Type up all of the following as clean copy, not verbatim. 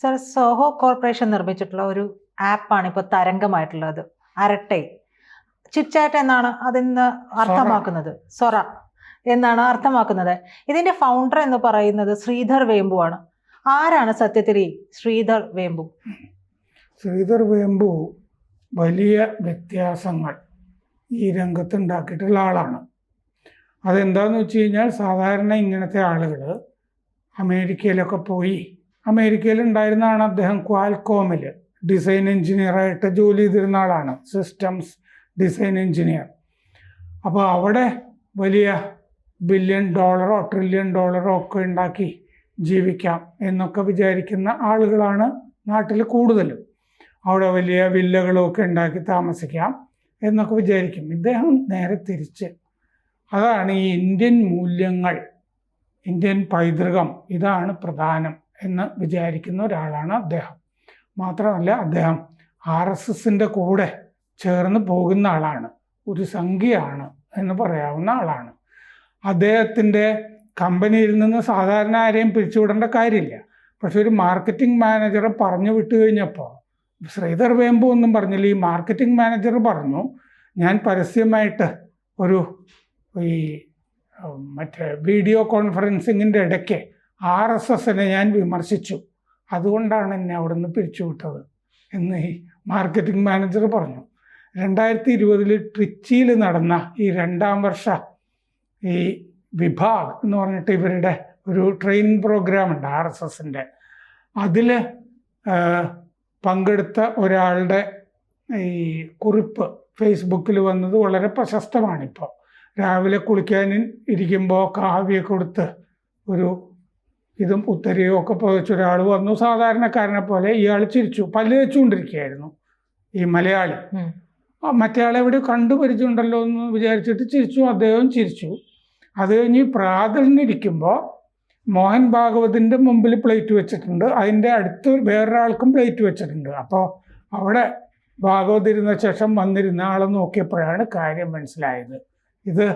Sir, Zoho corporation നിർമ്മിച്ചിട്ടുള്ള ഒരു ആപ്പാണ് ഇപ്പോൾ തരംഗമായിട്ടുള്ളത്. അരട്ടൈ ചിറ്റ്ചാറ്റ് എന്നാണ് അതിന്ന് അർത്ഥമാക്കുന്നത്. സൊറ എന്നാണ് അർത്ഥമാക്കുന്നത്. ഇതിന്റെ ഫൗണ്ടർ എന്ന് പറയുന്നത് ശ്രീധർ വേമ്പു ആണ്. ആരാണ് സത്യത്തിൽ ഈ ശ്രീധർ വേമ്പു? ശ്രീധർ വേമ്പു വലിയ വ്യത്യാസങ്ങൾ ഈ രംഗത്ത് ഉണ്ടാക്കിയിട്ടുള്ള ആളാണ്. അതെന്താന്ന് വെച്ച് കഴിഞ്ഞാൽ, സാധാരണ ഇങ്ങനത്തെ ആളുകൾ അമേരിക്കയിലൊക്കെ പോയി, അമേരിക്കയിൽ ഉണ്ടായിരുന്നതാണ് അദ്ദേഹം. ക്വാൽകോമിൽ ഡിസൈൻ എഞ്ചിനീയറായിട്ട് ജോലി ചെയ്തിരുന്ന ആളാണ്, സിസ്റ്റംസ് ഡിസൈൻ എഞ്ചിനീയർ. അപ്പോൾ അവിടെ വലിയ $1 ബില്യൺ $1 ട്രില്യൺ ഒക്കെ ഉണ്ടാക്കി ജീവിക്കാം എന്നൊക്കെ വിചാരിക്കുന്ന ആളുകളാണ് നാട്ടിൽ കൂടുതലും. അവിടെ വലിയ വില്ലകളൊക്കെ ഉണ്ടാക്കി താമസിക്കാം എന്നൊക്കെ വിചാരിക്കും. ഇദ്ദേഹം നേരെ തിരിച്ച്, അതാണ് ഈ ഇന്ത്യൻ മൂല്യങ്ങൾ, ഇന്ത്യൻ പൈതൃകം, ഇതാണ് പ്രധാനം എന്ന് വിചാരിക്കുന്ന ഒരാളാണ് അദ്ദേഹം. മാത്രമല്ല, അദ്ദേഹം RSSൻ്റെ കൂടെ ചേർന്ന് പോകുന്ന ആളാണ്, ഒരു സംഖ്യയാണ് എന്ന് പറയാവുന്ന ആളാണ്. അദ്ദേഹത്തിൻ്റെ കമ്പനിയിൽ നിന്ന് സാധാരണ ആരെയും പിരിച്ചുവിടേണ്ട കാര്യമില്ല. പക്ഷെ ഒരു മാർക്കറ്റിംഗ് മാനേജറെ പറഞ്ഞു വിട്ടു കഴിഞ്ഞപ്പോൾ ശ്രീധർ വേമ്പു ഒന്നും പറഞ്ഞില്ല. ഈ മാർക്കറ്റിംഗ് മാനേജർ പറഞ്ഞു, ഞാൻ പരസ്യമായിട്ട് ഒരു മറ്റേ വീഡിയോ കോൺഫറൻസിങ്ങിൻ്റെ ഇടയ്ക്ക് RSSനെ ഞാൻ വിമർശിച്ചു, അതുകൊണ്ടാണ് എന്നെ അവിടെ നിന്ന് പിരിച്ചുവിട്ടത് എന്ന് ഈ മാർക്കറ്റിംഗ് മാനേജർ പറഞ്ഞു. 2020 ട്രിച്ചിയിൽ നടന്ന ഈ 2ാം വർഷ ഈ വിഭാഗ് എന്ന് പറഞ്ഞിട്ട് ഇവരുടെ ഒരു ട്രെയിനിങ് പ്രോഗ്രാം ഉണ്ട് RSSൻ്റെ. അതിൽ പങ്കെടുത്ത ഒരാളുടെ ഈ കുറിപ്പ് ഫേസ്ബുക്കിൽ വന്നത് വളരെ പ്രശസ്തമാണിപ്പോൾ. രാവിലെ കുളിക്കാൻ ഇരിക്കുമ്പോൾ കാവ്യൊക്കെ കൊടുത്ത് ഒരു ഇതും ഉത്തരയോ ഒക്കെ പുതച്ച ഒരാൾ വന്നു. സാധാരണക്കാരനെ പോലെ ഇയാൾ ചിരിച്ചു, പല്ല് വെച്ചുകൊണ്ടിരിക്കുകയായിരുന്നു ഈ മലയാളി. മറ്റേ ആളെ എവിടെ കണ്ടുപരിചയമുണ്ടല്ലോ എന്ന് വിചാരിച്ചിട്ട് ചിരിച്ചു, അദ്ദേഹം ചിരിച്ചു. അത് കഴിഞ്ഞ് പ്രാതലിനിരിക്കുമ്പോൾ മോഹൻ ഭാഗവതിൻ്റെ മുമ്പിൽ പ്ലേറ്റ് വെച്ചിട്ടുണ്ട്, അതിൻ്റെ അടുത്ത് വേറൊരാൾക്കും പ്ലേറ്റ് വെച്ചിട്ടുണ്ട്. അപ്പോൾ അവിടെ ഭാഗവത് ഇരുന്ന ശേഷം വന്നിരുന്ന ആളെ നോക്കിയപ്പോഴാണ് കാര്യം മനസ്സിലായത്, ഇത്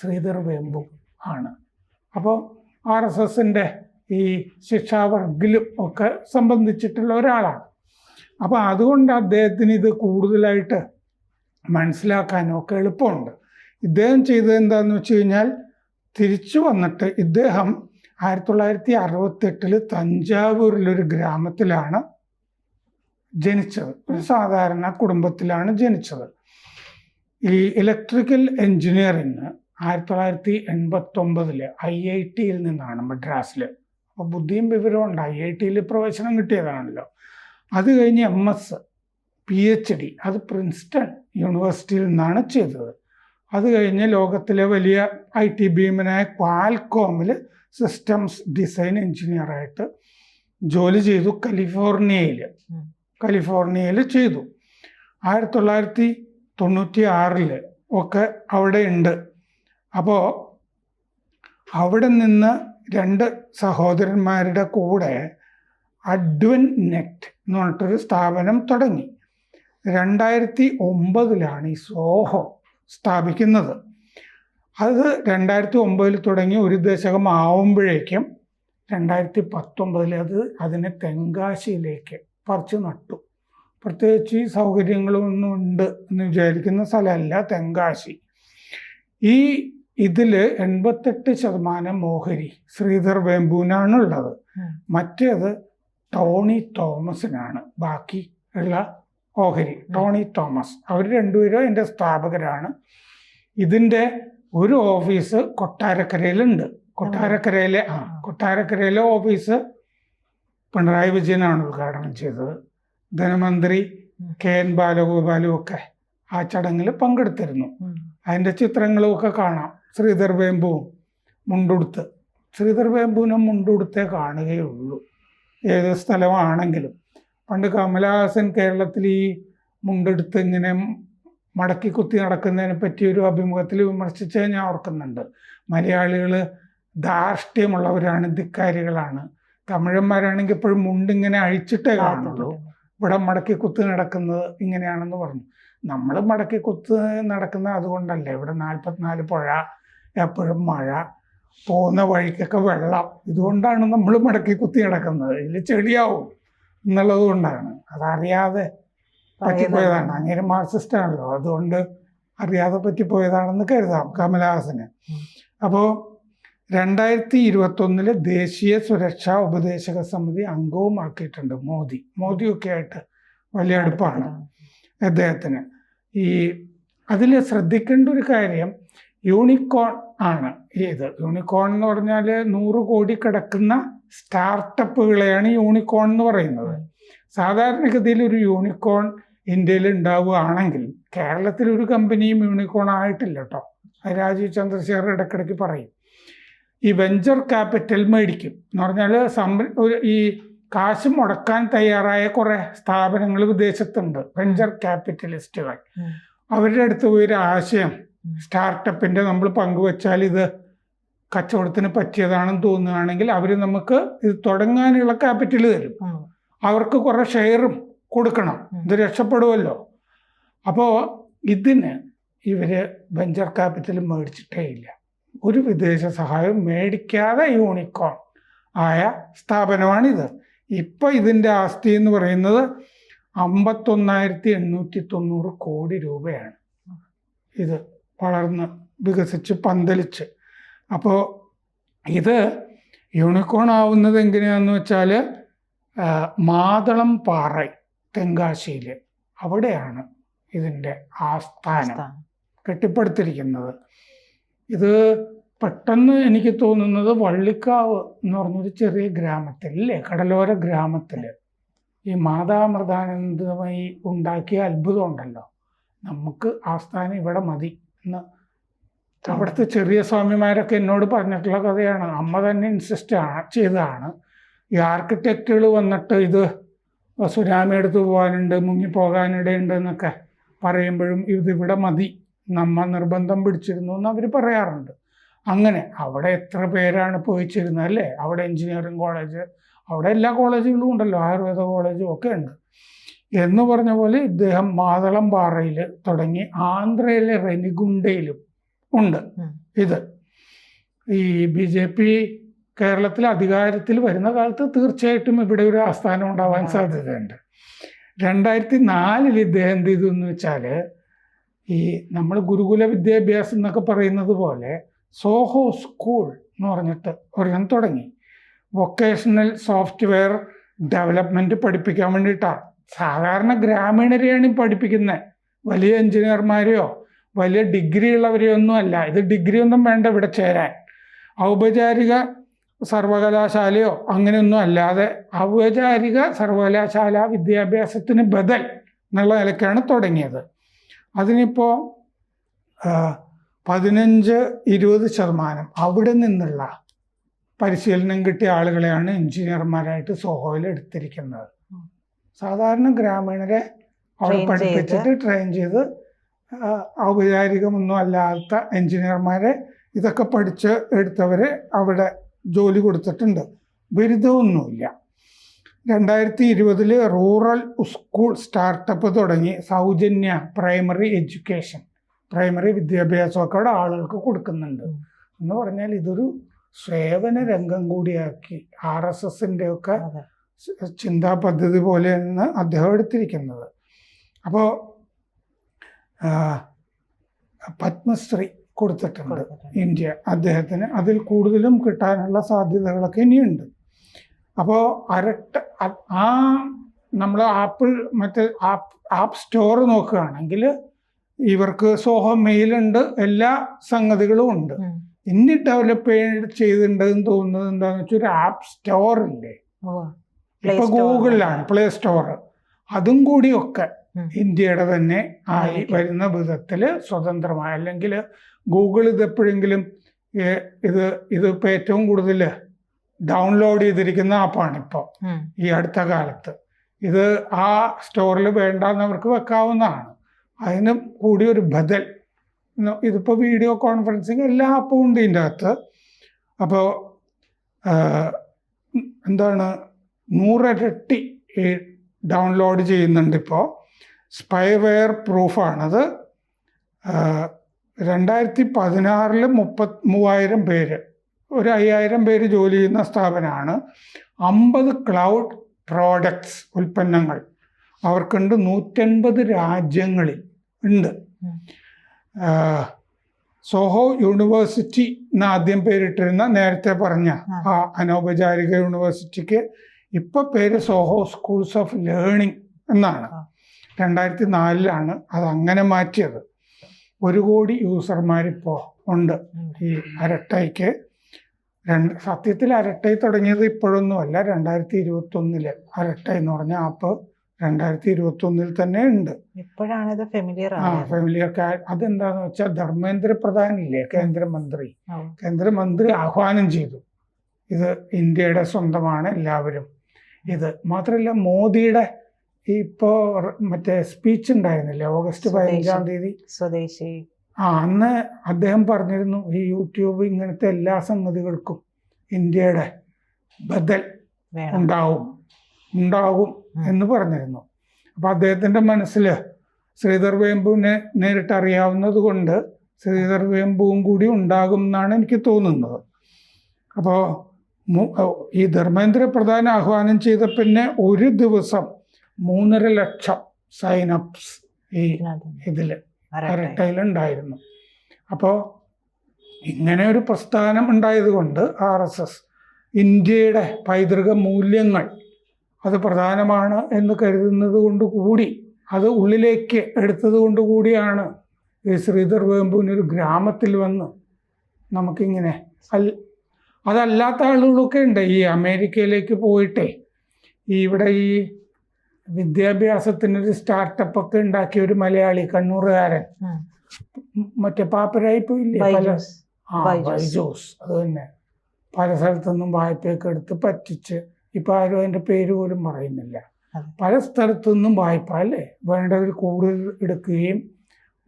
ശ്രീധർ വേമ്പു ആണ്. അപ്പോൾ RSSൻ്റെ ഈ ശിക്ഷാവർഗിലും ഒക്കെ സംബന്ധിച്ചിട്ടുള്ള ഒരാളാണ്. അപ്പോൾ അതുകൊണ്ട് അദ്ദേഹത്തിന് ഇത് കൂടുതലായിട്ട് മനസ്സിലാക്കാനും ഒക്കെ എളുപ്പമുണ്ട്. ഇദ്ദേഹം ചെയ്തത് എന്താണെന്ന് വെച്ച് കഴിഞ്ഞാൽ, തിരിച്ചു വന്നിട്ട് ഇദ്ദേഹം 1968 തഞ്ചാവൂരിലൊരു ഗ്രാമത്തിലാണ് ജനിച്ചത്. ഒരു സാധാരണ കുടുംബത്തിലാണ് ജനിച്ചത്. ഈ ഇലക്ട്രിക്കൽ എൻജിനീയറിങ് 1989 IITയിൽ നിന്നാണ്, മദ്രാസിൽ. അപ്പോൾ ബുദ്ധിയും വിവരവും ഉണ്ട്, IITയിൽ പ്രവേശനം കിട്ടിയതാണല്ലോ. അത് കഴിഞ്ഞ് MS PhD അത് പ്രിൻസ്റ്റൺ യൂണിവേഴ്സിറ്റിയിൽ നിന്നാണ് ചെയ്തത്. അത് കഴിഞ്ഞ് ലോകത്തിലെ വലിയ IT ഭീമനായ ക്വാൽകോമിൽ സിസ്റ്റംസ് ഡിസൈൻ എഞ്ചിനീയറായിട്ട് ജോലി ചെയ്തു. കാലിഫോർണിയയിൽ ചെയ്തു. 1996 ഒക്കെ അവിടെ ഉണ്ട്. അപ്പോൾ അവിടെ നിന്ന് 2 സഹോദരന്മാരുടെ കൂടെ അഡ്വൻ നെറ്റ് എന്ന് പറഞ്ഞിട്ടൊരു സ്ഥാപനം തുടങ്ങി. 2009 ഈ സോഹോ സ്ഥാപിക്കുന്നത്. അത് 2009 തുടങ്ങി ഒരു ദശകം ആവുമ്പോഴേക്കും 2019 അതിനെ തെങ്കാശിയിലേക്ക് പറിച്ചു നട്ടു. പ്രത്യേകിച്ച് ഈ സൗകര്യങ്ങളൊന്നും ഉണ്ട് എന്ന് വിചാരിക്കുന്ന സ്ഥലമല്ല തെങ്കാശി. ഇതിൽ 88% ഓഹരി ശ്രീധർ വേമ്പുവിനാണുള്ളത്. മറ്റേത് ടോണി തോമസിനാണ് ബാക്കി ഉള്ള ഓഹരി. ടോണി തോമസ്, അവർ രണ്ടുപേരും അതിൻ്റെ സ്ഥാപകരാണ്. ഇതിൻ്റെ ഒരു ഓഫീസ് കൊട്ടാരക്കരയിലുണ്ട്. കൊട്ടാരക്കരയിലെ ഓഫീസ് പിണറായി വിജയനാണ് ഉദ്ഘാടനം ചെയ്തത്. ധനമന്ത്രി KN ബാലഗോപാലും ഒക്കെ ആ ചടങ്ങിൽ പങ്കെടുത്തിരുന്നു. അതിൻ്റെ ചിത്രങ്ങളുമൊക്കെ കാണാം. ശ്രീധർ വേമ്പുവും മുണ്ടുടുത്ത്, ശ്രീധർ വേമ്പുവിനെ മുണ്ടുടുത്തേ കാണുകയുള്ളൂ ഏത് സ്ഥലമാണെങ്കിലും. പണ്ട് കമലഹാസൻ കേരളത്തിൽ ഈ മുണ്ടെടുത്ത് ഇങ്ങനെ മടക്കി കുത്തി നടക്കുന്നതിനെ പറ്റി ഒരു അഭിമുഖത്തിൽ വിമർശിച്ചത് ഞാൻ ഓർക്കുന്നുണ്ട്. മലയാളികൾ ധാർഷ്ട്യമുള്ളവരാണ്, ധിക്കാരികളാണ്. തമിഴന്മാരാണെങ്കിൽ ഇപ്പോഴും മുണ്ടിങ്ങനെ അഴിച്ചിട്ടേ കാണുള്ളൂ, ഇവിടെ മടക്കി കുത്തി നടക്കുന്നത് ഇങ്ങനെയാണെന്ന് പറഞ്ഞു. നമ്മൾ മടക്കി കുത്ത് നടക്കുന്നത് അതുകൊണ്ടല്ല. ഇവിടെ 44 പുഴ, എപ്പോഴും മഴ, പോകുന്ന വഴിക്കൊക്കെ വെള്ളം. ഇതുകൊണ്ടാണ് നമ്മൾ മടക്കി കുത്തി കിടക്കുന്നത്. ഇതിൽ ചെളിയാവും എന്നുള്ളത് കൊണ്ടാണ്. അതറിയാതെ പറ്റിപ്പോയതാണ്. അങ്ങനെ മാർക്സിസ്റ്റ് ആണല്ലോ, അതുകൊണ്ട് അറിയാതെ പറ്റിപ്പോയതാണെന്ന് കരുതാം കമലഹാസന്. അപ്പോൾ 2021 ദേശീയ സുരക്ഷാ ഉപദേശക സമിതി അംഗവുമാക്കിയിട്ടുണ്ട് മോദിയൊക്കെ ആയിട്ട് വലിയ അടുപ്പാണ് അദ്ദേഹത്തിന്. അതിൽ ശ്രദ്ധിക്കേണ്ട ഒരു കാര്യം യൂണിക്കോൺ ആണ്. യൂണിക്കോൺ എന്ന് പറഞ്ഞാൽ 100 കോടി കിടക്കുന്ന സ്റ്റാർട്ടപ്പുകളെയാണ് യൂണിക്കോൺ എന്ന് പറയുന്നത്. സാധാരണഗതിയിൽ ഒരു യൂണിക്കോൺ ഇന്ത്യയിൽ ഉണ്ടാവുകയാണെങ്കിൽ കേരളത്തിൽ ഒരു കമ്പനിയും യൂണിക്കോൺ ആയിട്ടില്ല കേട്ടോ. രാജീവ് ചന്ദ്രശേഖർ ഇടയ്ക്കിടയ്ക്ക് പറയും. ഈ വെഞ്ചർ ക്യാപിറ്റൽ മേടിക്കും എന്ന് പറഞ്ഞാൽ ഈ കാശ് മുടക്കാൻ തയ്യാറായ കുറേ സ്ഥാപനങ്ങൾ വിദേശത്തുണ്ട്, വെഞ്ചർ ക്യാപിറ്റലിസ്റ്റുകൾ. അവരുടെ അടുത്ത് പോയൊരു ആശയം സ്റ്റാർട്ടപ്പിൻ്റെ നമ്മൾ പങ്കുവച്ചാൽ ഇത് കച്ചവടത്തിന് പറ്റിയതാണെന്ന് തോന്നുകയാണെങ്കിൽ അവർ നമുക്ക് ഇത് തുടങ്ങാനുള്ള ക്യാപിറ്റൽ തരും. അവർക്ക് കുറേ ഷെയറും കൊടുക്കണം, ഇത് രക്ഷപ്പെടുമല്ലോ. അപ്പോൾ ഇതിന് ഇവർ വെഞ്ചർ ക്യാപിറ്റൽ മേടിച്ചിട്ടേ ഇല്ല. ഒരു വിദേശ സഹായം മേടിക്കാതെ യൂണിക്കോൺ ആയ സ്ഥാപനമാണിത്. ഇപ്പം ഇതിൻ്റെ ആസ്തി എന്ന് പറയുന്നത് 51,890 കോടി രൂപയാണ്. ഇത് വളർന്ന് വികസിച്ച് പന്തലിച്ച്. അപ്പോൾ ഇത് യൂണിക്കോൺ ആവുന്നത് എങ്ങനെയാണെന്ന് വെച്ചാൽ മാതളം പാറ തെങ്കാശിയിൽ അവിടെയാണ് ഇതിൻ്റെ ആസ്ഥാനം കെട്ടിപ്പടുത്തിരിക്കുന്നത്. ഇത് പെട്ടെന്ന് എനിക്ക് തോന്നുന്നത് വള്ളിക്കാവ് എന്ന് പറഞ്ഞൊരു ചെറിയ ഗ്രാമത്തിൽ, അല്ലേ, കടലോര ഗ്രാമത്തിൽ ഈ മാതാമൃതാനന്ദമായി ഉണ്ടാക്കിയ അത്ഭുതം ഉണ്ടല്ലോ. നമുക്ക് ആസ്ഥാനം ഇവിടെ മതി എന്ന് അവിടുത്തെ ചെറിയ സ്വാമിമാരൊക്കെ എന്നോട് പറഞ്ഞിട്ടുള്ള കഥയാണ്. അമ്മ തന്നെ ഇൻസിസ്റ്റ് ചെയ്തതാണ്. ഈ ആർക്കിടെക്റ്റുകൾ വന്നിട്ട് ഇത് സുനാമി എടുത്തു പോകാനുണ്ട്, മുങ്ങിപ്പോകാനിടയുണ്ട് എന്നൊക്കെ പറയുമ്പോഴും ഇതിവിടെ മതി, നമ്മ നിർബന്ധം പിടിച്ചിരുന്നു എന്ന് അവർ പറയാറുണ്ട്. അങ്ങനെ അവിടെ എത്ര പേരാണ് പോയിച്ചിരുന്നത്, അല്ലേ? അവിടെ എഞ്ചിനീയറിംഗ് കോളേജ്, അവിടെ എല്ലാ കോളേജുകളും ഉണ്ടല്ലോ, ആയുർവേദ കോളേജും ഒക്കെ ഉണ്ട്. എന്ന് പറഞ്ഞ പോലെ ഇദ്ദേഹം മാതളം പാറയിൽ തുടങ്ങി ആന്ധ്രയിലെ റെനിഗുണ്ടയിലും ഉണ്ട്. ഇത് ഈ BJP കേരളത്തിൽ അധികാരത്തിൽ വരുന്ന കാലത്ത് തീർച്ചയായിട്ടും ഇവിടെ ഒരു ആസ്ഥാനം ഉണ്ടാവാൻ സാധ്യതയുണ്ട്. 2004 ഇദ്ദേഹം എന്ത് ചെയ്തു എന്ന് വെച്ചാൽ, ഈ നമ്മൾ ഗുരുകുല വിദ്യാഭ്യാസം എന്നൊക്കെ പറയുന്നത് പോലെ സോഹോ സ്കൂൾ എന്ന് പറഞ്ഞിട്ട് ഒരെണ്ണം തുടങ്ങി. വൊക്കേഷണൽ സോഫ്റ്റ്വെയർ ഡെവലപ്മെൻറ്റ് പഠിപ്പിക്കാൻ വേണ്ടിയിട്ടാണ്. സാധാരണ ഗ്രാമീണരെയാണ് പഠിപ്പിക്കുന്നത്, വലിയ എഞ്ചിനീയർമാരെയോ വലിയ ഡിഗ്രി ഉള്ളവരെയോ ഒന്നും അല്ല. ഇത് ഡിഗ്രി ഒന്നും വേണ്ട ഇവിടെ ചേരാൻ. ഔപചാരിക സർവകലാശാലയോ അങ്ങനെയൊന്നും അല്ലാതെ ഔപചാരിക സർവകലാശാല വിദ്യാഭ്യാസത്തിന് ബദൽ എന്നുള്ള നിലയ്ക്കാണ് തുടങ്ങിയത്. അതിനിപ്പോൾ 15-20% അവിടെ നിന്നുള്ള പരിശീലനം കിട്ടിയ ആളുകളെയാണ് എഞ്ചിനീയർമാരായിട്ട് സോഹോയിൽ എടുത്തിരിക്കുന്നത്. സാധാരണ ഗ്രാമീണരെ അവിടെ പഠിപ്പിച്ചിട്ട് ട്രെയിൻ ചെയ്ത് ഔപചാരികമൊന്നും അല്ലാത്ത എഞ്ചിനീയർമാരെ ഇതൊക്കെ പഠിച്ച് എടുത്തവരെ അവിടെ ജോലി കൊടുത്തിട്ടുണ്ട്. ബിരുദമൊന്നുമില്ല. 2020 റൂറൽ സ്കൂൾ സ്റ്റാർട്ടപ്പ് തുടങ്ങി സൗജന്യ പ്രൈമറി എഡ്യൂക്കേഷൻ, പ്രൈമറി വിദ്യാഭ്യാസമൊക്കെ അവിടെ ആളുകൾക്ക് കൊടുക്കുന്നുണ്ട്. എന്ന് പറഞ്ഞാൽ ഇതൊരു സേവന രംഗം കൂടിയാക്കി RSSൻ്റെ ഒക്കെ ചിന്താ പദ്ധതി പോലെയാണ് അദ്ദേഹം എടുത്തിരിക്കുന്നത്. അപ്പോൾ പത്മശ്രീ കൊടുത്തിട്ടുണ്ട് ഇന്ത്യ അദ്ദേഹത്തിന്. അതിൽ കൂടുതലും കിട്ടാനുള്ള സാധ്യതകളൊക്കെ ഇനിയുണ്ട്. അപ്പോൾ നമ്മൾ ആപ്പ് സ്റ്റോർ നോക്കുകയാണെങ്കിൽ ഇവർക്ക് സോഹോ മെയിലുണ്ട്, എല്ലാ സംഗതികളും ഉണ്ട്. ഇനി ഡെവലപ്പ് ചെയ്തിട്ടുണ്ടെന്ന് തോന്നുന്നത് എന്താണെന്ന് വെച്ചാൽ ഒരു ആപ്പ് സ്റ്റോർ ഇല്ലേ, ഇപ്പൊ ഗൂഗിളിലാണ് പ്ലേ സ്റ്റോർ, അതും കൂടിയൊക്കെ ഇന്ത്യയുടെ തന്നെ ആയി വരുന്ന വിധത്തിൽ സ്വതന്ത്രമായ, അല്ലെങ്കിൽ ഗൂഗിൾ ഇതെപ്പോഴെങ്കിലും ഇതിപ്പോൾ ഏറ്റവും കൂടുതൽ ഡൗൺലോഡ് ചെയ്തിരിക്കുന്ന ആപ്പാണ് ഇപ്പോൾ ഈ അടുത്ത കാലത്ത്. ഇത് ആ സ്റ്റോറിൽ വേണ്ടെന്നവർക്ക് വെക്കാവുന്നതാണ്. അതിന് കൂടി ഒരു ബദൽ, ഇതിപ്പോൾ വീഡിയോ കോൺഫറൻസിങ് എല്ലാ ആപ്പും ഉണ്ട് ഇതിൻ്റെ അകത്ത്. അപ്പോൾ എന്താണ് 100 ഇരട്ടി ഡൗൺലോഡ് ചെയ്യുന്നുണ്ട് ഇപ്പോൾ. സ്പൈവെയർ പ്രൂഫാണത്. 2016 33,000 പേര് ഒരു 5000 പേര് ജോലി ചെയ്യുന്ന സ്ഥാപനമാണ്. 50 ക്ലൗഡ് പ്രോഡക്ട്സ് ഉൽപ്പന്നങ്ങൾ അവർക്കുണ്ട്. 180 രാജ്യങ്ങളിൽ ഉണ്ട്. സോഹോ യൂണിവേഴ്സിറ്റി എന്ന് ആദ്യം പേരിട്ടിരുന്ന നേരത്തെ പറഞ്ഞ ആ അനൗപചാരിക യൂണിവേഴ്സിറ്റിക്ക് ഇപ്പോൾ പേര് സോഹോ സ്കൂൾസ് ഓഫ് ലേണിംഗ് എന്നാണ്. 2004 അത് അങ്ങനെ മാറ്റിയത്. 1 കോടി യൂസർമാരിപ്പോൾ ഉണ്ട് ഈ അരട്ടയ്ക്ക്. സത്യത്തിൽ അരട്ടൈ തുടങ്ങിയത് ഇപ്പോഴൊന്നുമല്ല, 2021 അരട്ടൈ എന്ന് പറഞ്ഞ ആപ്പ് 2021 തന്നെ ഉണ്ട്. ഇപ്പോഴാണ് ഇത് ഫെമിലിയർ ഫെമിലിയർ. അതെന്താന്ന് വെച്ചാൽ ധർമ്മേന്ദ്ര പ്രധാൻ ഇല്ലേ, കേന്ദ്രമന്ത്രി ആഹ്വാനം ചെയ്തു, ഇത് ഇന്ത്യയുടെ സ്വന്തമാണ് എല്ലാവരും. ഇത് മാത്രമല്ല, മോദിയുടെ ഇപ്പോ മറ്റേ സ്പീച്ച് ഉണ്ടായിരുന്നില്ലേ ഓഗസ്റ്റ് 15 തീയതി സ്വദേശി, അന്ന് അദ്ദേഹം പറഞ്ഞിരുന്നു ഈ യൂട്യൂബ് ഇങ്ങനത്തെ എല്ലാ സംഗതികൾക്കും ഇന്ത്യയുടെ ബദൽ ഉണ്ടാകും എന്ന് പറഞ്ഞിരുന്നു. അപ്പൊ അദ്ദേഹത്തിന്റെ മനസ്സിൽ ശ്രീധർ വേമ്പുവിനെ നേരിട്ട് അറിയാവുന്നത് കൊണ്ട് ശ്രീധർ വേമ്പുവും കൂടി ഉണ്ടാകും എന്നാണ് എനിക്ക് തോന്നുന്നത്. അപ്പോൾ ഈ ധർമ്മേന്ദ്ര പ്രധാൻ ആഹ്വാനം ചെയ്ത പിന്നെ ഒരു ദിവസം 3.5 ലക്ഷം സൈനപ്സ് ഈ ഇതില് അരട്ടയിലുണ്ടായിരുന്നു. അപ്പോൾ ഇങ്ങനെ ഒരു പ്രസ്ഥാനം ഉണ്ടായതുകൊണ്ട് RSS ഇന്ത്യയുടെ പൈതൃക മൂല്യങ്ങൾ അത് പ്രധാനമാണ് എന്ന് കരുതുന്നത് കൊണ്ട് കൂടി, അത് ഉള്ളിലേക്ക് എടുത്തത് കൊണ്ട് കൂടിയാണ് ഈ ശ്രീധർ വേമ്പുവിനൊരു ഗ്രാമത്തിൽ വന്ന് നമുക്കിങ്ങനെ അതല്ലാത്ത ആളുകളൊക്കെ ഉണ്ട്. ഈ അമേരിക്കയിലേക്ക് പോയിട്ടേ ഇവിടെ ഈ വിദ്യാഭ്യാസത്തിനൊരു സ്റ്റാർട്ടപ്പ് ഒക്കെ ഉണ്ടാക്കിയ ഒരു മലയാളി കണ്ണൂറുകാരൻ, മറ്റേ പാപ്പരായിപ്പോ ഇല്ലേ, ബൈജൂസ്, അത് തന്നെ പല സ്ഥലത്തുനിന്നും വായ്പയൊക്കെ എടുത്ത് പറ്റിച്ച് ഇപ്പൊ ആരും അതിന്റെ പേര് പോലും പറയുന്നില്ല. പല സ്ഥലത്തുനിന്നും വായ്പ അല്ലേ വേണ്ടവർ കൂടുതൽ എടുക്കുകയും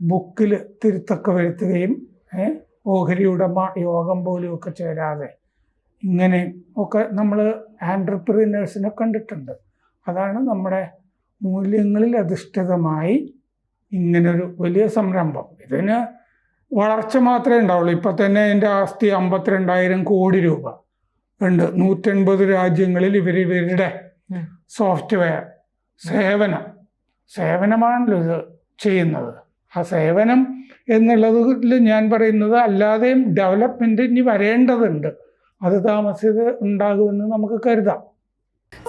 ബുക്കിൽ തിരുത്തൊക്കെ വരുത്തുകയും ഓഹരി ഉടമ യോഗം പോലും ഒക്കെ ചേരാതെ ഇങ്ങനെ ഒക്കെ നമ്മൾ ആൻട്രപ്രീനേഴ്സിനെ കണ്ടിട്ടുണ്ട്. അതാണ് നമ്മുടെ മൂല്യങ്ങളിൽ അധിഷ്ഠിതമായി ഇങ്ങനൊരു വലിയ സംരംഭം. ഇതിന് വളർച്ച മാത്രമേ ഉണ്ടാവുള്ളൂ. ഇപ്പം തന്നെ എൻ്റെ ആസ്തി 52,000 കോടി രൂപ ഉണ്ട്. 180 രാജ്യങ്ങളിൽ ഇവരുടെ സോഫ്റ്റ്വെയർ സേവനമാണല്ലോ ഇത് ചെയ്യുന്നത്. ആ സേവനം എന്നുള്ളതിൽ ഞാൻ പറയുന്നത് അല്ലാതെയും ഡെവലപ്മെൻറ്റ് ഇനി വരേണ്ടതുണ്ട്. അത് താമസിച്ച് ഉണ്ടാകുമെന്ന് നമുക്ക് കരുതാം.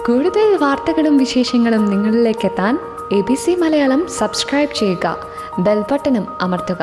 കൂടുതൽ വാർത്തകളും വിശേഷങ്ങളും നിങ്ങളിലേക്ക് എത്താൻ ABC മലയാളം സബ്സ്ക്രൈബ് ചെയ്യുക, ബെൽ ബട്ടണും അമർത്തുക.